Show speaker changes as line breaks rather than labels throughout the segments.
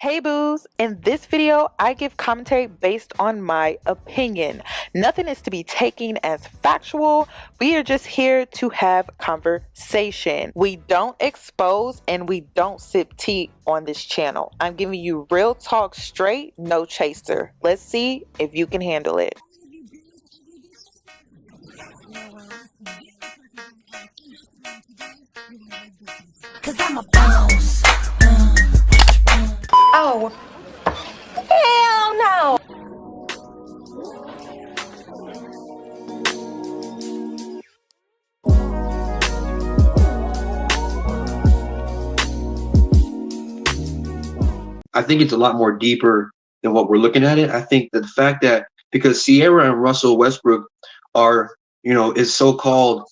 Hey boos, in this video, I give commentary based on my opinion. Nothing is to be taken as factual. We are just here to have conversation. We don't expose and we don't sip tea on this channel. I'm giving you real talk straight, no chaser. Let's see if you can handle it.
Cause I'm a boss. Oh, hell no.
I think it's a lot more deeper than what we're looking at it. I think that the fact that because Sierra and Russell Westbrook are, is so-called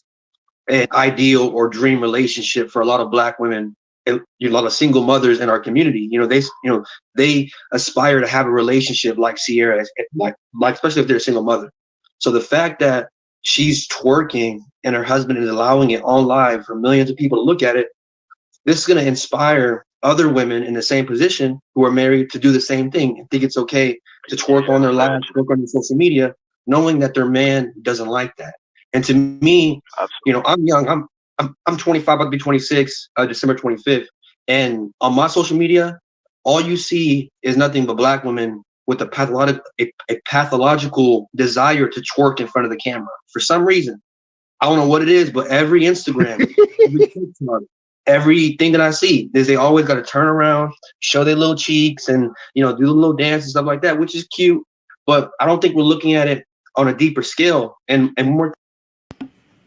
an ideal or dream relationship for a lot of Black women, and a lot of single mothers in our community. They aspire to have a relationship like Sierra, like especially if they're a single mother. So the fact that she's twerking and her husband is allowing it on live for millions of people to look at it, this is going to inspire other women in the same position who are married to do the same thing and think it's okay to twerk on their lives, twerk on their social media, knowing that their man doesn't like that. And to me, I'm young. I'm 25, about to be 26, December 25th. And on my social media, all you see is nothing but Black women with a pathological desire to twerk in front of the camera. For some reason, I don't know what it is, but every Instagram, every TikTok, everything that I see is they always got to turn around, show their little cheeks, and do the little dance and stuff like that, which is cute. But I don't think we're looking at it on a deeper scale and more.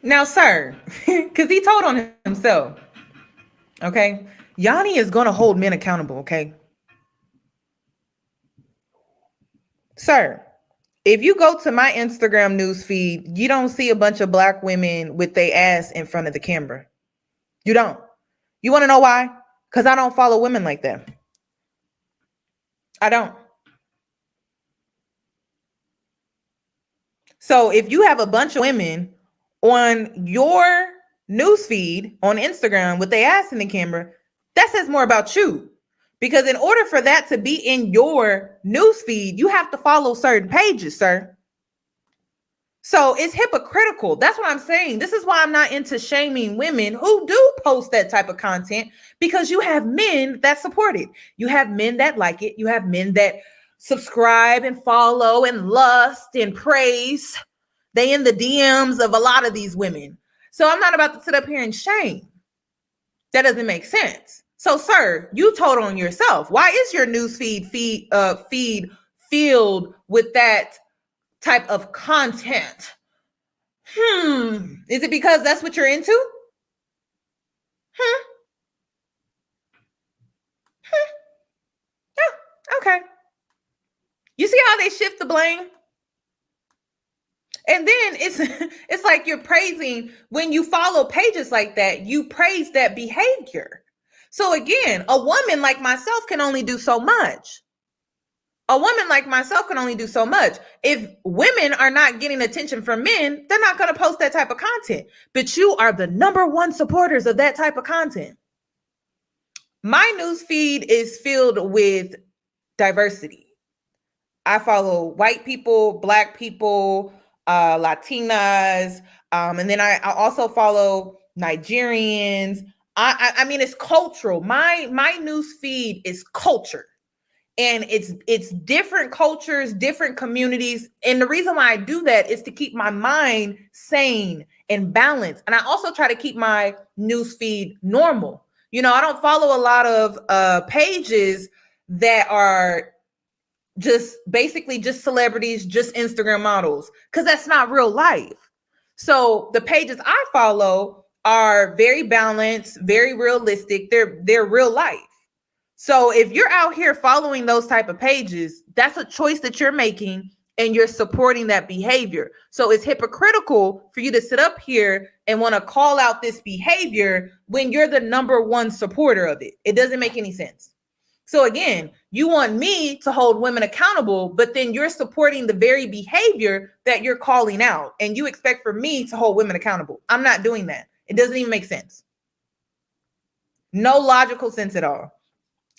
Now, sir, because he told on himself, okay? Yoni is going to hold men accountable, okay? Sir, if you go to my Instagram news feed, you don't see a bunch of Black women with their ass in front of the camera. You don't. You want to know why? Because I don't follow women like that. I don't. So if you have a bunch of women on your newsfeed on Instagram with their ass in the camera, that says more about you. Because in order for that to be in your newsfeed, you have to follow certain pages, sir. So it's hypocritical. That's what I'm saying. This is why I'm not into shaming women who do post that type of content, because you have men that support it. You have men that like it. You have men that subscribe and follow and lust and praise. They in the DMs of a lot of these women. So I'm not about to sit up here and shame. That doesn't make sense. So, sir, you told on yourself. Why is your news feed filled with that type of content? Is it because that's what you're into? Oh, okay. You see how they shift the blame? And then it's like you're praising, when you follow pages like that, you praise that behavior. So again, a woman like myself can only do so much. A woman like myself can only do so much. If women are not getting attention from men, they're not going to post that type of content. But you are the number one supporters of that type of content. My news feed is filled with diversity. I follow white people, Black people, Latinas, and then I also follow Nigerians. I mean, it's cultural. My news feed is culture, and it's different cultures, different communities. And the reason why I do that is to keep my mind sane and balanced. And I also try to keep my news feed normal. I don't follow a lot of pages that are just basically just celebrities, just Instagram models, because that's not real life. So the pages I follow are very balanced, very realistic. They're real life. So if you're out here following those type of pages, that's a choice that you're making, and you're supporting that behavior. So it's hypocritical for you to sit up here and want to call out this behavior when you're the number one supporter of it. It doesn't make any sense. So again, you want me to hold women accountable, but then you're supporting the very behavior that you're calling out, and you expect for me to hold women accountable. I'm not doing that. It doesn't even make sense. No logical sense at all.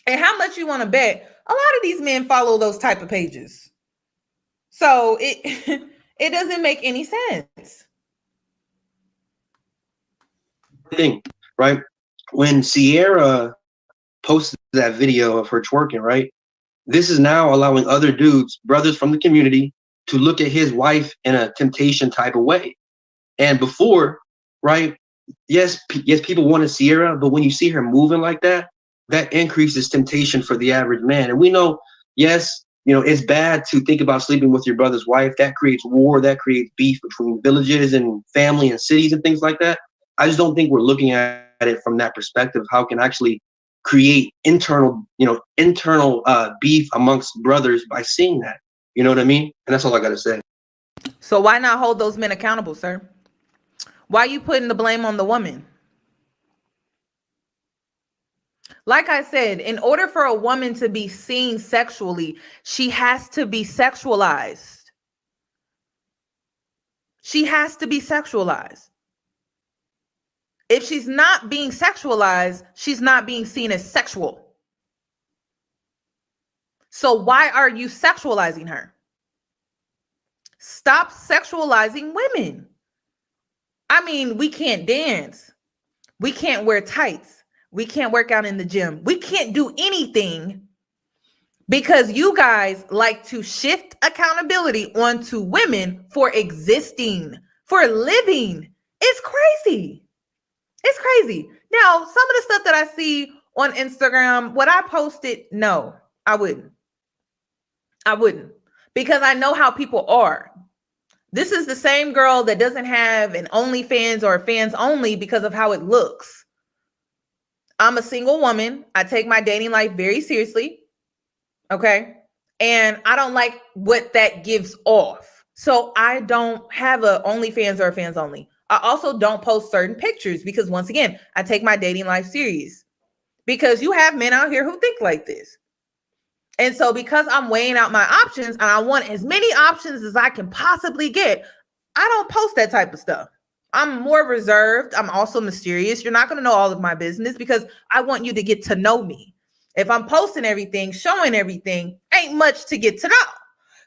And how much you want to bet a lot of these men follow those type of pages. So it it doesn't make any sense.
Thing, right? When Sierra posted that video of her twerking, right? This is now allowing other dudes, brothers from the community, to look at his wife in a temptation type of way. And before, right? Yes, people wanted Sierra, but when you see her moving like that, that increases temptation for the average man. And we know, yes, it's bad to think about sleeping with your brother's wife. That creates war, that creates beef between villages and family and cities and things like that. I just don't think we're looking at it from that perspective. How can actually create internal beef amongst brothers by seeing that? You know what I mean? And that's all I got to say.
So why not hold those men accountable, sir? Why are you putting the blame on the woman? Like I said, in order for a woman to be seen sexually, she has to be sexualized. She has to be sexualized. If she's not being sexualized, she's not being seen as sexual. So why are you sexualizing her? Stop sexualizing women. I mean, we can't dance. We can't wear tights. We can't work out in the gym. We can't do anything because you guys like to shift accountability onto women for existing, for living. It's crazy. It's crazy. Now, some of the stuff that I see on Instagram, would I post it? No, I wouldn't. I wouldn't, because I know how people are. This is the same girl that doesn't have an OnlyFans or fans only because of how it looks. I'm a single woman. I take my dating life very seriously. Okay. And I don't like what that gives off. So I don't have a OnlyFans or a fans only. I also don't post certain pictures because, once again, I take my dating life serious, because you have men out here who think like this. And so because I'm weighing out my options and I want as many options as I can possibly get, I don't post that type of stuff. I'm more reserved. I'm also mysterious. You're not going to know all of my business because I want you to get to know me. If I'm posting everything, showing everything, ain't much to get to know.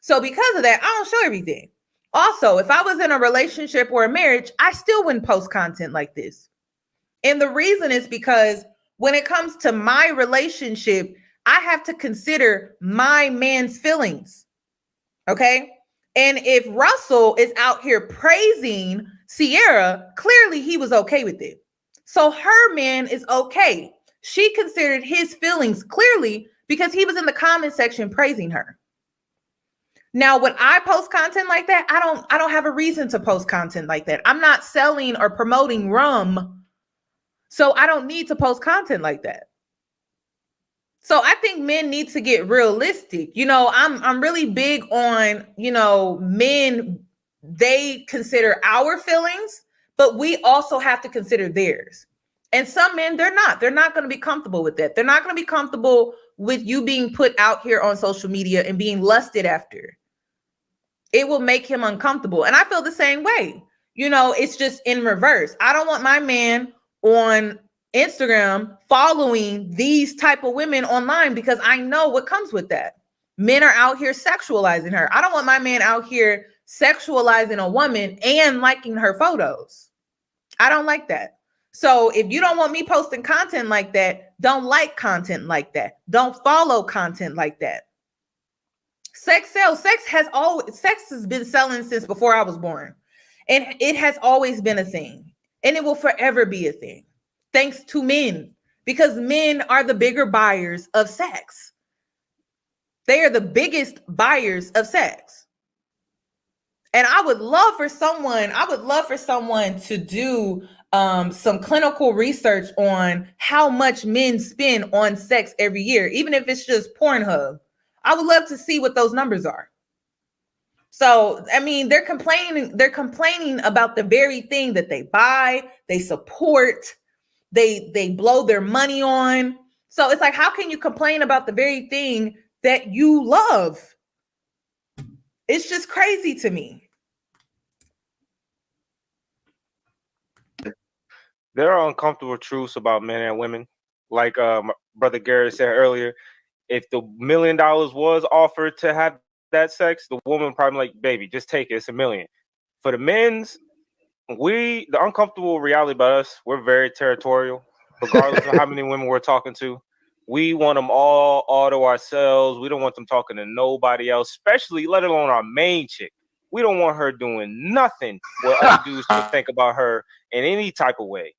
So because of that, I don't show everything. Also, if I was in a relationship or a marriage, I still wouldn't post content like this. And the reason is because when it comes to my relationship, I have to consider my man's feelings. Okay. And if Russell is out here praising Sierra, clearly he was okay with it. So her man is okay. She considered his feelings clearly because he was in the comment section praising her. Now, when I post content like that, I don't have a reason to post content like that. I'm not selling or promoting rum, so I don't need to post content like that. So I think men need to get realistic. I'm really big on, men, they consider our feelings, but we also have to consider theirs. And some men, they're not going to be comfortable with that. They're not going to be comfortable with you being put out here on social media and being lusted after. It will make him uncomfortable. And I feel the same way. It's just in reverse. I don't want my man on Instagram following these type of women online because I know what comes with that. Men are out here sexualizing her. I don't want my man out here sexualizing a woman and liking her photos. I don't like that. So if you don't want me posting content like that, don't like content like that. Don't follow content like that. Sex sells. Sex has been selling since before I was born. And it has always been a thing. And it will forever be a thing. Thanks to men. Because men are the bigger buyers of sex. They are the biggest buyers of sex. And I would love for someone to do some clinical research on how much men spend on sex every year, even if it's just Pornhub. I would love to see what those numbers are. So, I mean, they're complaining about the very thing that they buy, they support, they blow their money on. So it's like, how can you complain about the very thing that you love? It's just crazy to me.
There are uncomfortable truths about men and women. Like my brother Garrett said earlier, if the $1 million was offered to have that sex, the woman probably like, baby, just take it. It's $1 million. For the men's, the uncomfortable reality about us, we're very territorial, regardless of how many women we're talking to. We want them all to ourselves. We don't want them talking to nobody else, especially let alone our main chick. We don't want her doing nothing where other dudes would think about her in any type of way.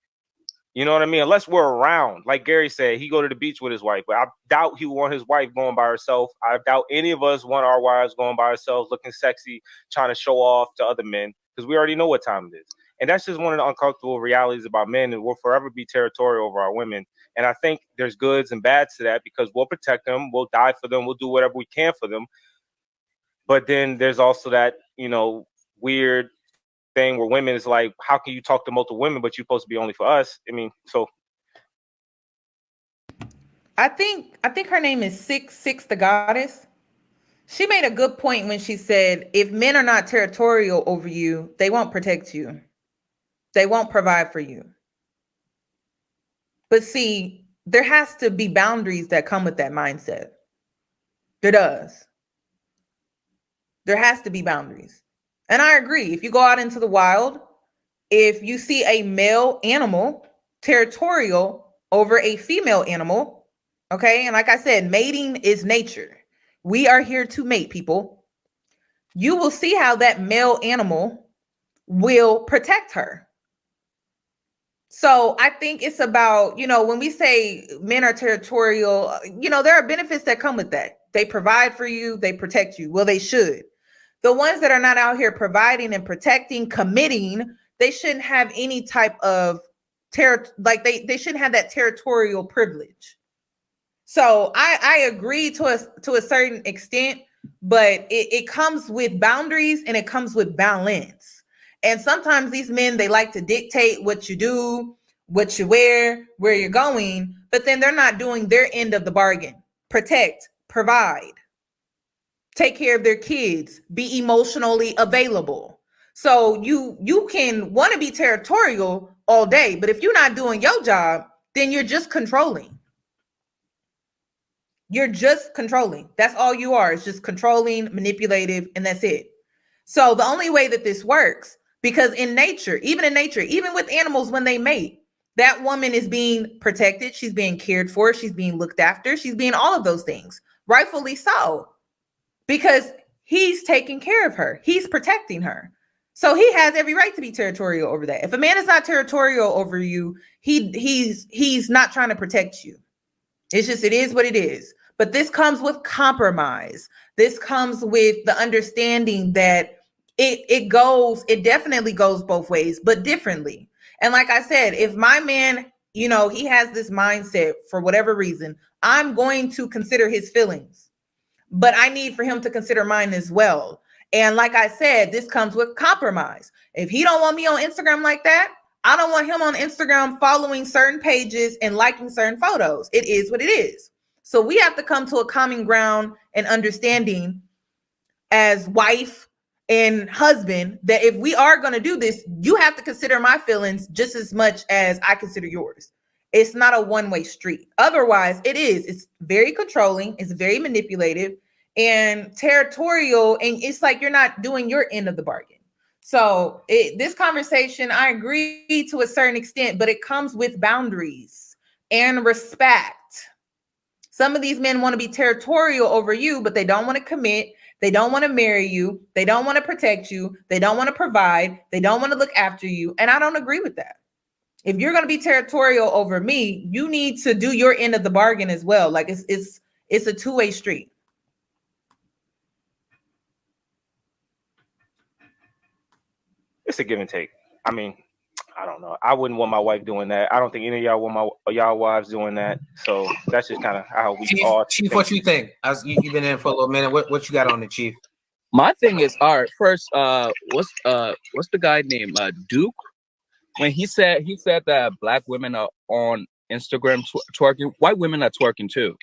You know what I mean? Unless we're around. Like Gary said, he go to the beach with his wife, but I doubt he would want his wife going by herself. I doubt any of us want our wives going by ourselves, looking sexy, trying to show off to other men, because we already know what time it is. And that's just one of the uncomfortable realities about men, and we'll forever be territorial over our women. And I think there's goods and bads to that, because we'll protect them, we'll die for them, we'll do whatever we can for them. But then there's also that, weird thing where women is like, how can you talk to multiple women, but you're supposed to be only for us? I mean, so
I think her name is Six the Goddess. She made a good point when she said, if men are not territorial over you, they won't protect you. They won't provide for you. But see, there has to be boundaries that come with that mindset. There does. There has to be boundaries. And I agree. If you go out into the wild, if you see a male animal territorial over a female animal, okay, and like I said, mating is nature. We are here to mate, people. You will see how that male animal will protect her. So I think it's about, when we say men are territorial, there are benefits that come with that. They provide for you, they protect you. Well, they should. The ones that are not out here providing and protecting, committing, they shouldn't have any type of they shouldn't have that territorial privilege. So I agree to a certain extent, but it comes with boundaries and it comes with balance. And sometimes these men, they like to dictate what you do, what you wear, where you're going, but then they're not doing their end of the bargain. Protect, provide, take care of their kids, be emotionally available. So you can want to be territorial all day, but if you're not doing your job, then you're just controlling. You're just controlling. That's all you are. It's just controlling, manipulative, and that's it. So the only way that this works, because in nature, even with animals, when they mate, that woman is being protected. She's being cared for. She's being looked after. She's being all of those things. Rightfully so, because he's taking care of her. He's protecting her. So he has every right to be territorial over that. If a man is not territorial over you, he's not trying to protect you. It's just, it is what it is. But this comes with compromise. This comes with the understanding that it definitely goes both ways, but differently. And like I said, if my man, he has this mindset for whatever reason, I'm going to consider his feelings, but I need for him to consider mine as well. And like I said, this comes with compromise. If he don't want me on Instagram like that, I don't want him on Instagram following certain pages and liking certain photos. It is what it is. So we have to come to a common ground and understanding as wife and husband that if we are going to do this, you have to consider my feelings just as much as I consider yours. It's not a one-way street. Otherwise, it's very controlling. It's very manipulative and territorial. And it's like you're not doing your end of the bargain. So this conversation, I agree to a certain extent, but it comes with boundaries and respect. Some of these men want to be territorial over you, but they don't want to commit. They don't want to marry you. They don't want to protect you. They don't want to provide. They don't want to look after you. And I don't agree with that. If you're going to be territorial over me, you need to do your end of the bargain as well. Like it's a two-way street.
it's a give and take. I mean, I don't know. I wouldn't want my wife doing that. I don't think any of y'all want y'all wives doing that. So that's just kind of how we all.
Chief, what you think? You've been in for a little minute. What you got on the Chief?
My thing is, all right. First, what's the guy named Duke? When he said that black women are on Instagram twerking, white women are twerking too.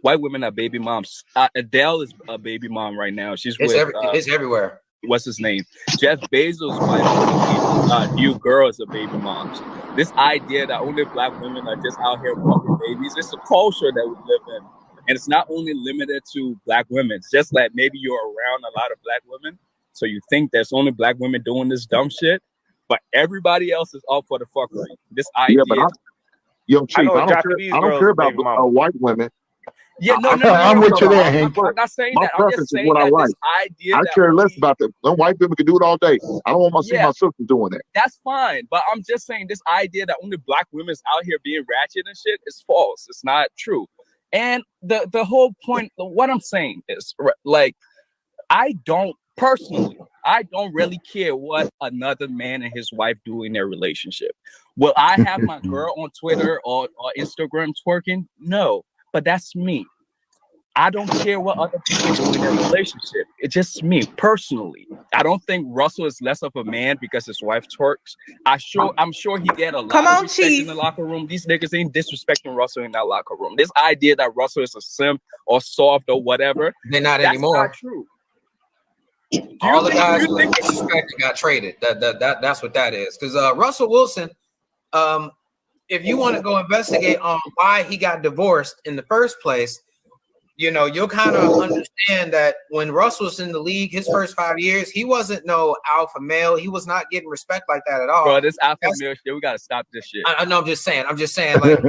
White women are baby moms. Adele is a baby mom right now. She's
it's everywhere.
What's his name? Jeff Bezos' wife, new girls are baby moms. This idea that only black women are just out here fucking babies, it's a culture that we live in. And it's not only limited to Black women. It's just like maybe you're around a lot of Black women, so you think there's only Black women doing this dumb shit, but everybody else is up for the fuckery. This idea.
Yo, Chief,
know
I don't
Japanese
care. I don't
girls
care
with
about
baby mamas.
white women.
Yeah, no.
I'm with you there, Hank.
I'm not saying
My
that. I'm
preference
just
is
saying
what I
that
like.
this idea
I
that
care less about them. Them white women can do it all day. I don't want to see
Yeah.
my sister doing that.
that's fine. But I'm just saying this idea that only Black women's out here being ratchet and shit is false. It's not true. And the whole point, what I'm saying is, like, I don't really care what another man and his wife do in their relationship. Will I have my girl on Twitter or Instagram twerking? No, but that's me. I don't care what other people do in their relationship. It's just me personally. I don't think Russell is less of a man because his wife twerks. I'm sure he get a lot
Come
of
on,
respect
Chief.
in the locker room. These niggas ain't disrespecting Russell in that locker room. This idea that Russell is a simp or soft or whatever,
They're not
that's
anymore.
not true.
All the guys who disrespected got traded. That's what that is. Because Russell Wilson, if you want to go investigate on why he got divorced in the first place, you know, you'll kind of understand that when Russell was in the league, his first 5 years, he wasn't no alpha male. He was not getting respect like that at all.
Bro, this alpha male shit, we gotta stop this shit.
I know. I'm just saying. Like,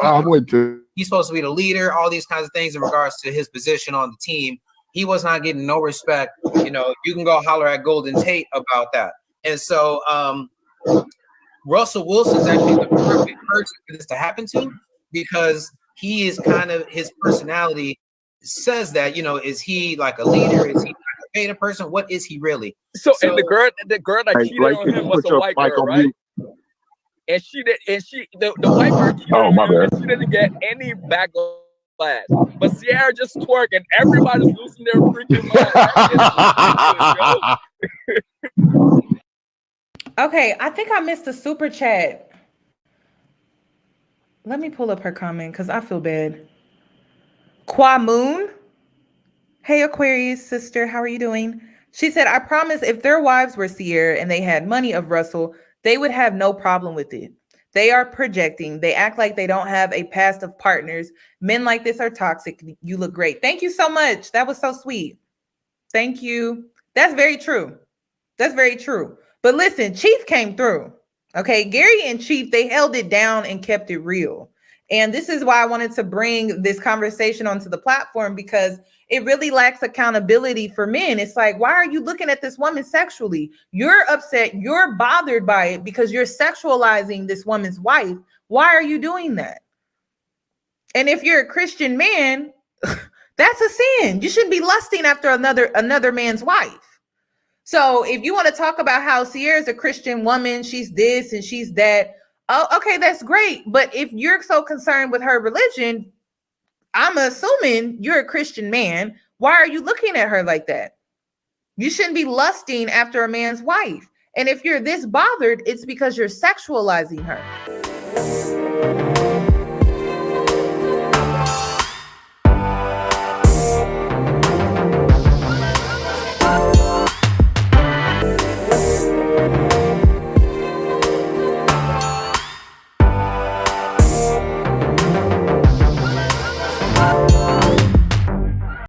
I'm with you.
he's supposed to be the leader. All these kinds of things in regards to his position on the team. He was not getting no respect. You know, you can go holler at Golden Tate about that. And so, Russell Wilson's actually the perfect person for this to happen to, because he is kind of, his personality says that, you know, is he like a leader? Is he like a beta person? What is he really?
So and the girl that cheated on him was a white girl, right? And the white girl cheated on him, and she didn't get any backlash. But Sierra just twerked, and everybody's losing their freaking mind.
Okay, I think I missed a super chat. Let me pull up her comment because I feel bad. Kwamoon. Hey, Aquarius sister, how are you doing? She said, I promise if their wives were Sierra and they had money of Russell, they would have no problem with it. They are projecting. They act like they don't have a past of partners. Men like this are toxic. You look great. Thank you so much. That was so sweet. Thank you. That's very true. That's very true. But listen, Chief came through. Okay, Gary and Chief, they held it down and kept it real. And this is why I wanted to bring this conversation onto the platform, because it really lacks accountability for men. It's like, why are you looking at this woman sexually? You're upset. You're bothered by it because you're sexualizing this woman's wife. Why are you doing that? And if you're a Christian man, that's a sin. You shouldn't be lusting after another man's wife. So if you want to talk about how Sierra's a Christian woman, she's this and she's that, oh, okay, that's great. But if you're so concerned with her religion, I'm assuming you're a Christian man. Why are you looking at her like that? You shouldn't be lusting after a man's wife. And if you're this bothered, it's because you're sexualizing her.